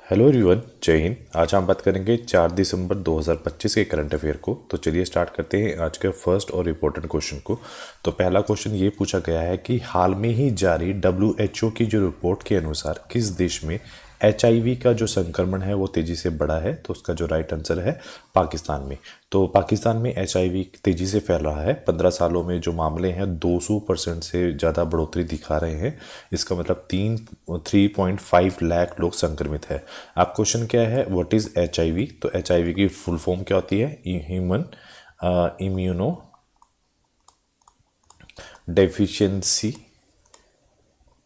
Hello everyone, जय हिंद। आज हम बात करेंगे 4 दिसंबर 2025 के करंट अफेयर को। तो चलिए स्टार्ट करते हैं आज के फर्स्ट और इम्पोर्टेंट क्वेश्चन को। तो पहला क्वेश्चन ये पूछा गया है कि हाल में ही जारी WHO की जो रिपोर्ट के अनुसार किस देश में HIV का जो संक्रमण है वो तेजी से बढ़ा है। तो उसका जो राइट आंसर है पाकिस्तान में। तो पाकिस्तान में HIV तेजी से फैल रहा है। 15 सालों में जो मामले हैं 200% से ज़्यादा बढ़ोतरी दिखा रहे हैं। इसका मतलब 3.5 लाख लोग संक्रमित है। अब क्वेश्चन क्या है, व्हाट इज़ HIV? तो HIV की फुल फॉर्म क्या होती है? Human immuno deficiency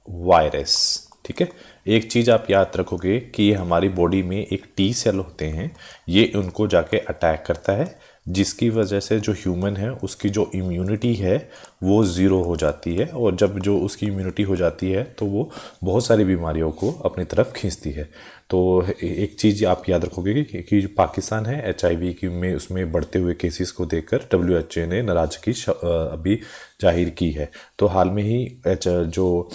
virus. ठीक है। एक चीज़ आप याद रखोगे कि हमारी बॉडी में एक टी सेल होते हैं, ये उनको जाके अटैक करता है, जिसकी वजह से जो ह्यूमन है उसकी जो इम्यूनिटी है वो ज़ीरो हो जाती है। और जब जो उसकी इम्यूनिटी हो जाती है तो वो बहुत सारी बीमारियों को अपनी तरफ खींचती है। तो एक चीज़ आप याद रखोगे कि जो पाकिस्तान है HIV की में उसमें बढ़ते हुए केसेस को देखकर WHO ने नाराज़गी अभी जाहिर की है। तो हाल में ही जो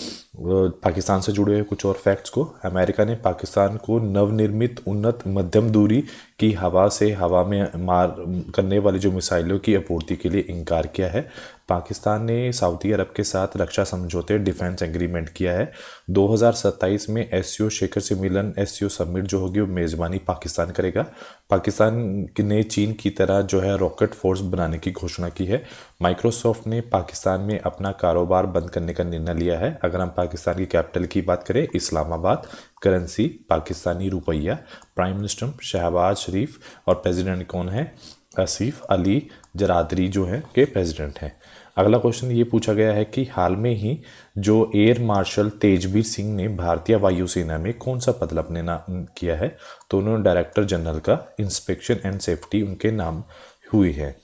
पाकिस्तान से जुड़े हुए कुछ और फैक्ट्स को, अमेरिका ने पाकिस्तान को नवनिर्मित उन्नत मध्यम दूरी की हवा में मार करने वाली जो मिसाइलों की आपूर्ति के लिए इनकार किया है। पाकिस्तान ने सऊदी अरब के साथ रक्षा समझौते डिफेंस एग्रीमेंट किया है। 2027 में SCO शिखर सम्मेलन SCO समिट जो होगी वो मेज़बानी पाकिस्तान करेगा। पाकिस्तान ने चीन की तरह जो है रॉकेट फोर्स बनाने की घोषणा की है। माइक्रोसॉफ्ट ने पाकिस्तान में अपना कारोबार बंद करने का निर्णय लिया है। अगर हम पाकिस्तान की कैपिटल की बात करें इस्लामाबाद, करेंसी पाकिस्तानी रुपया, प्राइम मिनिस्टर शहबाज शरीफ और प्रेसिडेंट कौन है? आसिफ अली जरादरी जो है के प्रेसिडेंट हैं। अगला क्वेश्चन ये पूछा गया है कि हाल में ही जो एयर मार्शल तेजबीर सिंह ने भारतीय वायुसेना में कौन सा पद अपने नाम किया है? तो उन्होंने डायरेक्टर जनरल का इंस्पेक्शन एंड सेफ्टी उनके नाम हुई है।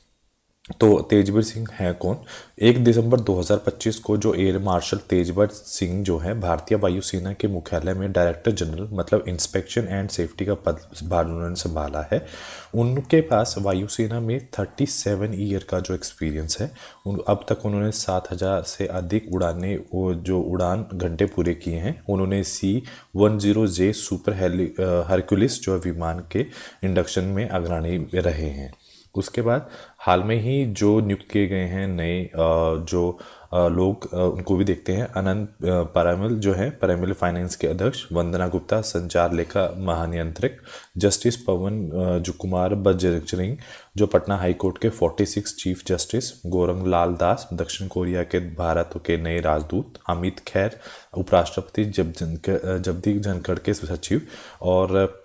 तो तेजबीर सिंह है कौन? 1 दिसंबर 2025 को जो एयर मार्शल तेजबीर सिंह जो है भारतीय वायुसेना के मुख्यालय में डायरेक्टर जनरल मतलब इंस्पेक्शन एंड सेफ्टी का पद उन्होंने संभाला है। उनके पास वायुसेना में 37 ईयर का जो एक्सपीरियंस है। अब तक उन्होंने 7,000 से अधिक उड़ान घंटे पूरे किए हैं। उन्होंने C-10J सुपर हरक्यूलिस जो विमान के इंडक्शन में अग्रणी रहे हैं। उसके बाद हाल में ही जो नियुक्त किए गए हैं नए लोग उनको भी देखते हैं। अनंत परामिल जो है परामिल फाइनेंस के अध्यक्ष, वंदना गुप्ता संचार लेखा महानियंत्रक, जस्टिस पवन जो कुमार बजरंग जो पटना हाई कोर्ट के 46 चीफ जस्टिस, गौरंग लाल दास दक्षिण कोरिया के भारत के नए राजदूत, अमित खैर उपराष्ट्रपति जगदीप धनखड़ के सचिव, और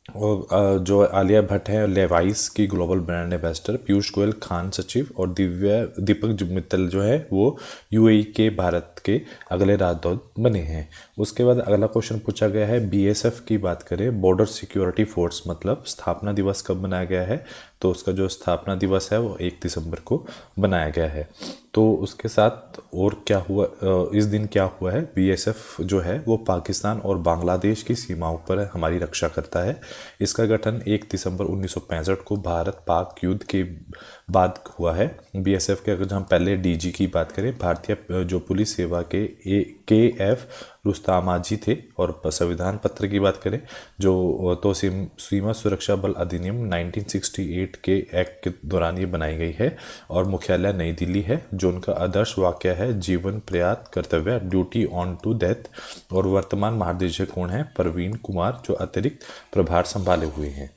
जो आलिया भट्ट है लेवाइस की global brand ambassador, Piyush Goyal Khan सचिव, और दीपक मित्तल जो है वो UAE के भारत के अगले राजदूत बने हैं। उसके बाद अगला क्वेश्चन पूछा गया है BSF की बात करें, बॉर्डर सिक्योरिटी फोर्स मतलब स्थापना दिवस कब मनाया गया है? तो उसका जो स्थापना दिवस है वो 1 दिसंबर को बनाया गया है। तो उसके साथ और क्या हुआ, इस दिन क्या हुआ है? BSF जो है वो पाकिस्तान और बांग्लादेश की सीमाओं पर हमारी रक्षा करता है। इसका गठन 1 दिसंबर 1965 को भारत पाक युद्ध के बाद हुआ है। BSF के अगर हम पहले DG की बात करें, भारतीय जो पुलिस सेवा के KF रुस्तामाजी थे। और संविधान पत्र की बात करें तो सीमा सुरक्षा बल अधिनियम 1968 के एक्ट के दौरान ये बनाई गई है। और मुख्यालय नई दिल्ली है। जो उनका आदर्श वाक्य है, जीवन पर्याप्त कर्तव्य, ड्यूटी ऑन टू डेथ। और वर्तमान महानिदेशक कौन है? प्रवीण कुमार जो अतिरिक्त प्रभार संभाले हुए हैं।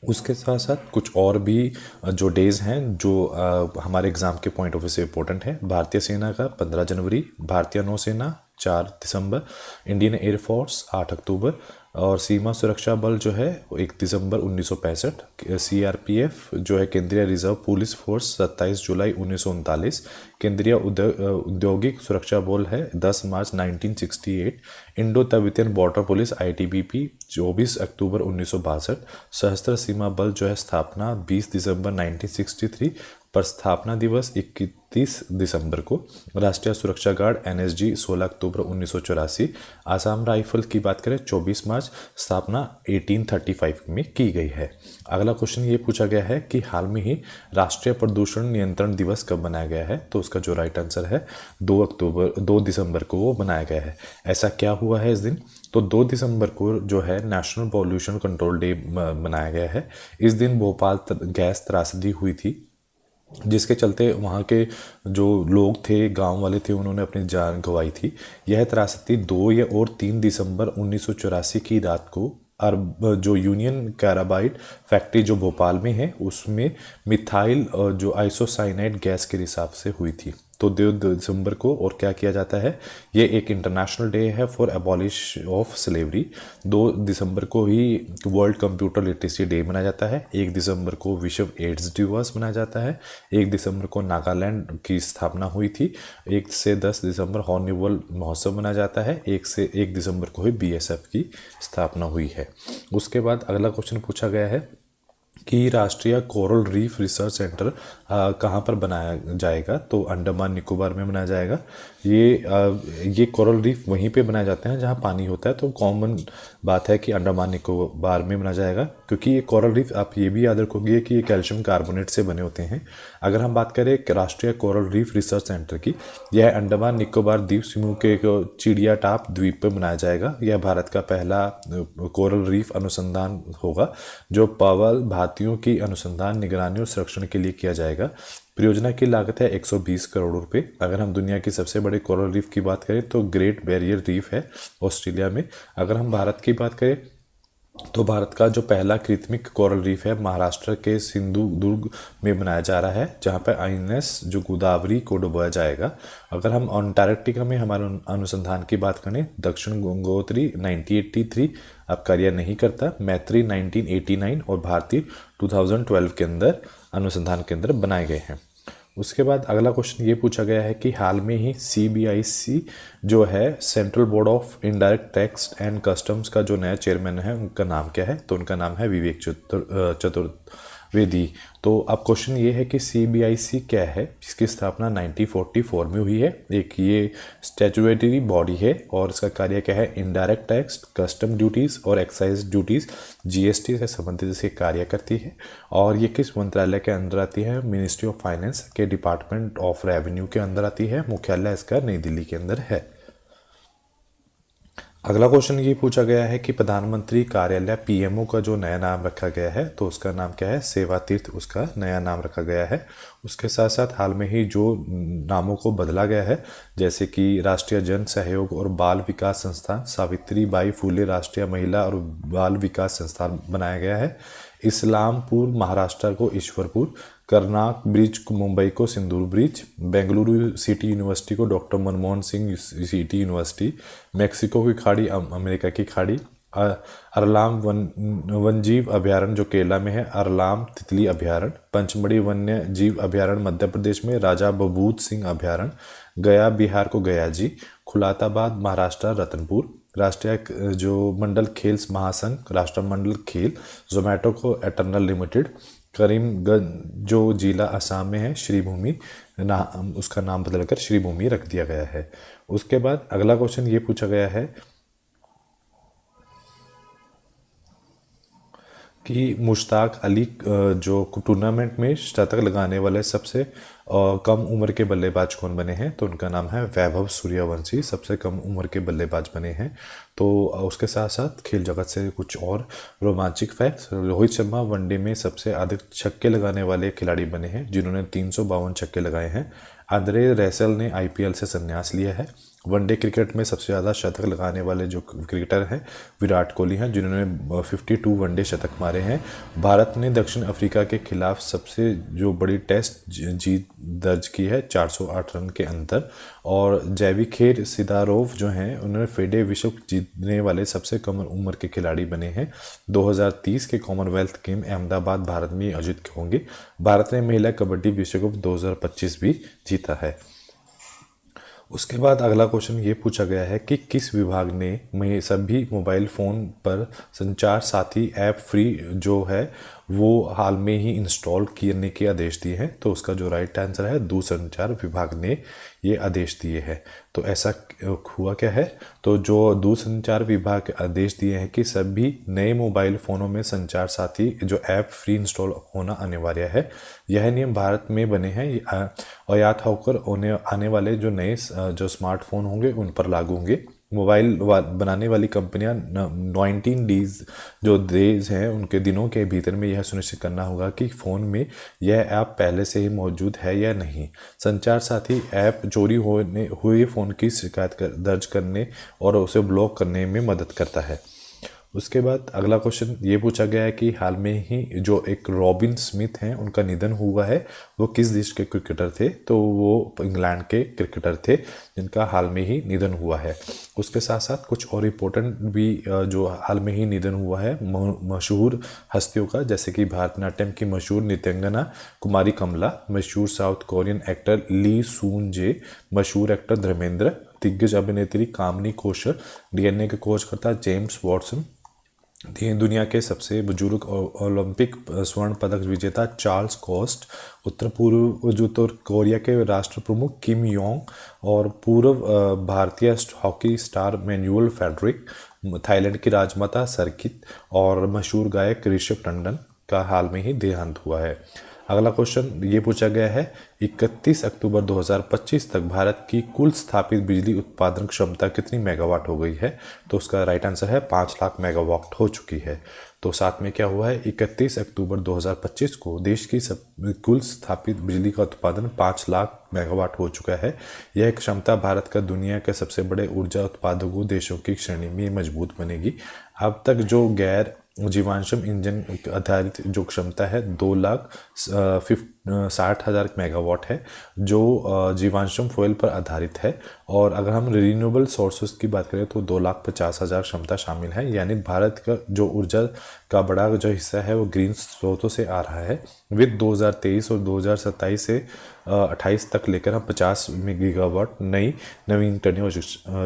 उसके साथ साथ कुछ और भी जो डेज़ हैं जो हमारे एग्ज़ाम के पॉइंट ऑफ व्यू से इम्पोर्टेंट है। भारतीय सेना का 15 जनवरी, भारतीय नौसेना 4 दिसंबर, इंडियन एयरफोर्स 8 अक्टूबर, और सीमा सुरक्षा बल जो है 1 दिसंबर 1965, CRPF जो है केंद्रीय रिजर्व पुलिस फोर्स 27 जुलाई 1939, केंद्रीय औद्योगिक सुरक्षा बल है 10 मार्च 1968, Indo Tibetan border police ITBP 24 अक्टूबर 1962, सशस्त्र सीमा बल जो है स्थापना 20 दिसंबर 1963, पर स्थापना दिवस 31 दिसंबर को, राष्ट्रीय सुरक्षा गार्ड NSG 16 अक्टूबर 1984, आसाम राइफल की बात करें 24 मार्च, स्थापना 1835 में की गई है। अगला क्वेश्चन ये पूछा गया है कि हाल में ही राष्ट्रीय प्रदूषण नियंत्रण दिवस कब बनाया गया है? तो उसका जो राइट आंसर है 2 दिसंबर को वो बनाया गया है। ऐसा क्या हुआ है इस दिन? तो 2 दिसंबर को जो है नेशनल पॉल्यूशन कंट्रोल डे मनाया गया है। इस दिन भोपाल गैस त्रासदी हुई थी, जिसके चलते वहाँ के जो लोग थे, गांव वाले थे, उन्होंने अपनी जान गंवाई थी। यह त्रासदी 2 या और 3 दिसंबर 1984 की रात को जो यूनियन कार्बाइड फैक्ट्री जो भोपाल में है उसमें मिथाइल जो आइसोसाइनाइड गैस के रिसाव से हुई थी। तो 2 दिसंबर को और क्या किया जाता है, ये एक इंटरनेशनल डे है फॉर एबॉलिश ऑफ स्लेवरी। 2 दिसंबर को ही वर्ल्ड कंप्यूटर लिटरेसी डे मनाया जाता है। 1 दिसंबर को विश्व एड्स दिवस मनाया जाता है। 1 दिसंबर को नागालैंड की स्थापना हुई थी। 1 से 10 दिसंबर हॉर्नबिल महोत्सव मनाया जाता है। 1 दिसंबर को ही बीएसएफ की स्थापना हुई है। उसके बाद अगला क्वेश्चन पूछा गया है कि राष्ट्रीय कोरल रीफ रिसर्च सेंटर कहाँ पर बनाया जाएगा, तो अंडमान निकोबार में बनाया जाएगा। ये कोरल रीफ वहीं पे बनाए जाते हैं जहाँ पानी होता है, तो कॉमन बात है कि अंडमान निकोबार में बनाया जाएगा, क्योंकि ये कोरल रीफ आप ये भी याद रखोगे कि ये कैल्शियम कार्बोनेट से बने होते हैं। अगर हम बात करें राष्ट्रीय कोरल रीफ रिसर्च सेंटर की, यह अंडमान निकोबार द्वीप समूह के एक चिड़िया टाप द्वीप पर बनाया जाएगा। यह भारत का पहला कोरल रीफ अनुसंधान होगा जो पवल भारतीयों की अनुसंधान, निगरानी और संरक्षण के लिए किया जाएगा। परियोजना की लागत है 120 करोड़ रुपए। अगर हम दुनिया की सबसे बड़े कोरल रीफ की बात करें तो ग्रेट बैरियर रीफ है ऑस्ट्रेलिया में। अगर हम भारत की बात करें तो भारत का जो पहला कृत्रिम कोरल रीफ है महाराष्ट्र के सिंधुदुर्ग में बनाया जा रहा है, जहां पर आईएनएस जो गोदावरी को डुबाया जाएगा। अगर हम अंटार्कटिका में हमारे अनुसंधान की बात करें, दक्षिण गंगोत्री 1983 अब कार्य नहीं करता, मैत्री 1989 और भारतीय 2012 के अंदर अनुसंधान केंद्र बनाए गए हैं। उसके बाद अगला क्वेश्चन ये पूछा गया है कि हाल में ही सीबीआईसी जो है central board of indirect tax and customs का जो नया चेयरमैन है उनका नाम क्या है, तो उनका नाम है विवेक चतुर्वेदी। तो अब क्वेश्चन ये है कि सीबीआईसी क्या है, जिसकी स्थापना 1944 में हुई है। एक ये स्टैट्यूटरी बॉडी है और इसका कार्य क्या है, इनडायरेक्ट टैक्स, कस्टम ड्यूटीज़ और एक्साइज ड्यूटीज़ जीएसटी से संबंधित इसके कार्य करती है। और ये किस मंत्रालय के अंदर आती है, मिनिस्ट्री ऑफ फाइनेंस के डिपार्टमेंट ऑफ रेवेन्यू के अंदर आती है। मुख्यालय इसका नई दिल्ली के अंदर है। अगला क्वेश्चन ये पूछा गया है कि प्रधानमंत्री कार्यालय पीएमओ का जो नया नाम रखा गया है, तो उसका नाम क्या है, सेवा तीर्थ उसका नया नाम रखा गया है। उसके साथ साथ हाल में ही जो नामों को बदला गया है, जैसे कि राष्ट्रीय जन सहयोग और बाल विकास संस्थान सावित्री बाई फुले राष्ट्रीय महिला और बाल विकास संस्थान बनाया गया है। इस्लामपुर महाराष्ट्र को ईश्वरपुर, कर्नाक ब्रिज को मुंबई को सिंदूर ब्रिज, बेंगलुरु सिटी यूनिवर्सिटी को doctor Manmohan Singh city university, Mexico की खाड़ी अमेरिका की खाड़ी, अरलाम वन्यजीव अभ्यारण्य जो केरला में है, अरलाम तितली अभ्यारण्य, पंचमढ़ी वन्य जीव अभ्यारण्य मध्य प्रदेश में, राजा बबूत सिंह अभ्यारण्य, गया बिहार को गया जी, खुलाताबाद महाराष्ट्र रतनपुर, राष्ट्रीय जो मंडल खेल महासंघ राष्ट्रमंडल खेल, जोमेटो को एटर्नल लिमिटेड, करीमगंज जो जिला असम में है श्रीभूमि उसका नाम बदलकर श्रीभूमि रख दिया गया है। उसके बाद अगला क्वेश्चन ये पूछा गया है कि मुश्ताक अली जो टूर्नामेंट में शतक लगाने वाले सबसे कम उम्र के बल्लेबाज कौन बने हैं, तो उनका नाम है वैभव सूर्यवंशी, सबसे कम उम्र के बल्लेबाज बने हैं। तो उसके साथ साथ खेल जगत से कुछ और रोमांचक फैक्ट्स, रोहित शर्मा वनडे में सबसे अधिक छक्के लगाने वाले खिलाड़ी बने हैं, जिन्होंने 352 छक्के लगाए हैं। आंद्रे रसेल ने आईपीएल से संन्यास लिया है। वनडे क्रिकेट में सबसे ज़्यादा शतक लगाने वाले जो क्रिकेटर हैं विराट कोहली हैं, जिन्होंने 52 वनडे शतक मारे हैं। भारत ने दक्षिण अफ्रीका के खिलाफ सबसे जो बड़ी टेस्ट जीत दर्ज की है 408 रन के अंतर। और जैविखेर सिदारोव जो हैं उन्होंने फेडे विश्व जीतने वाले सबसे कम उम्र के खिलाड़ी बने हैं। 2030 के कॉमनवेल्थ गेम अहमदाबाद भारत में आयोजित होंगे। भारत ने महिला कबड्डी विश्व कप 2025 भी जीता है। उसके बाद अगला क्वेश्चन ये पूछा गया है कि किस विभाग ने सभी मोबाइल फ़ोन पर संचार साथी ऐप फ्री जो है वो हाल में ही इंस्टॉल करने के आदेश दिए हैं, तो उसका जो राइट आंसर है दूरसंचार विभाग ने ये आदेश दिए हैं। तो ऐसा हुआ क्या है, तो जो दूरसंचार विभाग के आदेश दिए हैं कि सभी नए मोबाइल फ़ोनों में संचार साथी जो ऐप फ्री इंस्टॉल होना अनिवार्य है। यह नियम भारत में बने हैं और याद होकर आने वाले जो नए जो स्मार्टफोन होंगे उन पर लागू होंगे। मोबाइल बनाने वाली कंपनियां 19 डेज जो डेज हैं उनके दिनों के भीतर में यह सुनिश्चित करना होगा कि फ़ोन में यह ऐप पहले से ही मौजूद है या नहीं। संचार साथी ऐप चोरी होने हुए फ़ोन की शिकायत दर्ज करने और उसे ब्लॉक करने में मदद करता है। उसके बाद अगला क्वेश्चन ये पूछा गया है कि हाल में ही जो एक रॉबिन स्मिथ हैं उनका निधन हुआ है, वो किस देश के क्रिकेटर थे? तो वो इंग्लैंड के क्रिकेटर थे जिनका हाल में ही निधन हुआ है। उसके साथ साथ कुछ और इम्पोर्टेंट भी जो हाल में ही निधन हुआ है मशहूर हस्तियों का, जैसे कि भारतनाट्यम की मशहूर नृत्यांगना कुमारी कमला, मशहूर साउथ कोरियन एक्टर ली सून जे, मशहूर एक्टर धर्मेंद्र, दिग्गज अभिनेत्री कामिनी कौशल, डीएनए के खोजकर्ता जेम्स वॉटसन, दुनिया के सबसे बुजुर्ग ओलंपिक स्वर्ण पदक विजेता चार्ल्स कोस्ट, उत्तर कोरिया के राष्ट्र प्रमुख किम योंग और पूर्व भारतीय hockey star Manuel Frederick, Thailand की राजमाता सरकित और मशहूर गायक ऋषभ टंडन का हाल में ही देहांत हुआ है। अगला क्वेश्चन ये पूछा गया है 31 अक्टूबर 2025 तक भारत की कुल स्थापित बिजली उत्पादन क्षमता कितनी मेगावाट हो गई है? तो उसका राइट आंसर है 5 लाख मेगावाट हो चुकी है। तो साथ में क्या हुआ है, 31 अक्टूबर 2025 को देश की कुल स्थापित बिजली का उत्पादन 5 लाख मेगावाट हो चुका है। यह क्षमता भारत का दुनिया के सबसे बड़े ऊर्जा उत्पादकों देशों की श्रेणी में मजबूत बनेगी। अब तक जो गैर जीवाश्म इंजन आधारित जो क्षमता है 2,60,000 मेगावाट है, जो जीवाश्म फॉयल पर आधारित है। और अगर हम रिन्यूएबल सोर्सेज की बात करें तो 2,50,000 क्षमता शामिल है। यानी भारत का जो ऊर्जा का बड़ा जो हिस्सा है वो ग्रीन स्रोतों से आ रहा है। विद 2023 और 2027 से 28 तक लेकर हम 50 गीगावाट नई नवीनतम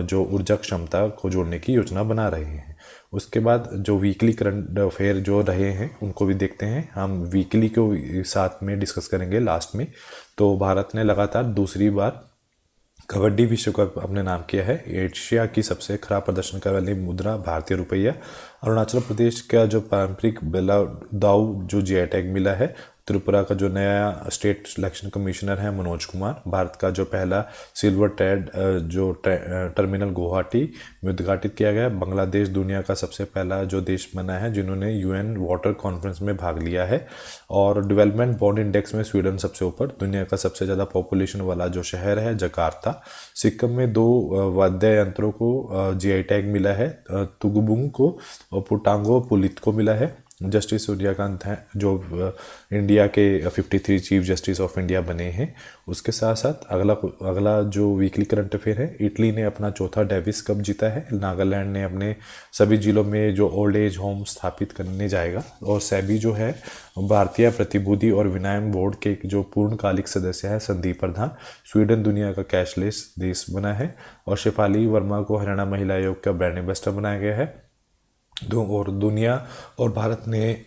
जो ऊर्जा क्षमता को जोड़ने की योजना बना रहे हैं। उसके बाद जो वीकली करंट अफेयर जो रहे हैं उनको भी देखते हैं। हम वीकली को साथ में डिस्कस करेंगे लास्ट में। तो भारत ने लगातार दूसरी बार कबड्डी विश्व कप अपने नाम किया है। एशिया की सबसे खराब प्रदर्शन करने वाली मुद्रा भारतीय रुपया। अरुणाचल प्रदेश का जो पारंपरिक बेलादाऊ जो जीआई टैग मिला है। त्रिपुरा का जो नया स्टेट सिलेक्शन कमिश्नर है मनोज कुमार। भारत का जो पहला सिल्वर ट्रेड जो टर्मिनल गुवाहाटी में उद्घाटित किया गया। बांग्लादेश दुनिया का सबसे पहला जो देश बना है जिन्होंने यूएन वाटर कॉन्फ्रेंस में भाग लिया है। और डेवलपमेंट बॉन्ड इंडेक्स में स्वीडन सबसे ऊपर। दुनिया का सबसे ज़्यादा पॉपुलेशन वाला जो शहर है जकार्ता। सिक्किम में 2 वाद्य यंत्रों को जीआई टैग मिला है, तुगबुंग को और पुटांगो पुलित को मिला है। जस्टिस सूर्यकांत हैं जो इंडिया के 53 चीफ जस्टिस ऑफ इंडिया बने हैं। उसके साथ साथ अगला जो वीकली करंट अफेयर है, इटली ने अपना चौथा डेविस कप जीता है। नागालैंड ने अपने सभी जिलों में जो ओल्ड एज होम स्थापित करने जाएगा। और सेबी जो है भारतीय प्रतिभूति और विनिमय बोर्ड के जो पूर्णकालिक सदस्य है संदीप प्रधान। स्वीडन दुनिया का कैशलेस देश बना है। और शेफाली वर्मा को हरियाणा महिला आयोग का ब्रांड एम्बेसडर बनाया गया है। और दुनिया और भारत ने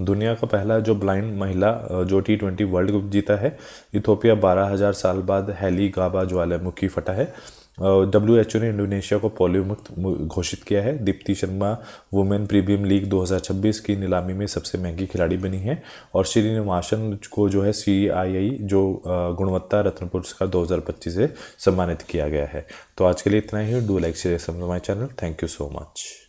दुनिया का पहला जो ब्लाइंड महिला जो T20 वर्ल्ड कप जीता है। इथोपिया 12,000 साल बाद हेली गाबा ज्वालामुखी फटा है। WHO ने इंडोनेशिया को पोलियो मुक्त घोषित किया है। Deepti Sharma women premiere league 2026 की नीलामी में सबसे महंगी खिलाड़ी बनी है। और श्रीनिवासन को जो है CII जो गुणवत्ता रत्न पुरस्कार 2025 से सम्मानित किया गया है। तो आज के लिए इतना ही। Do like share my channel. Thank you so much.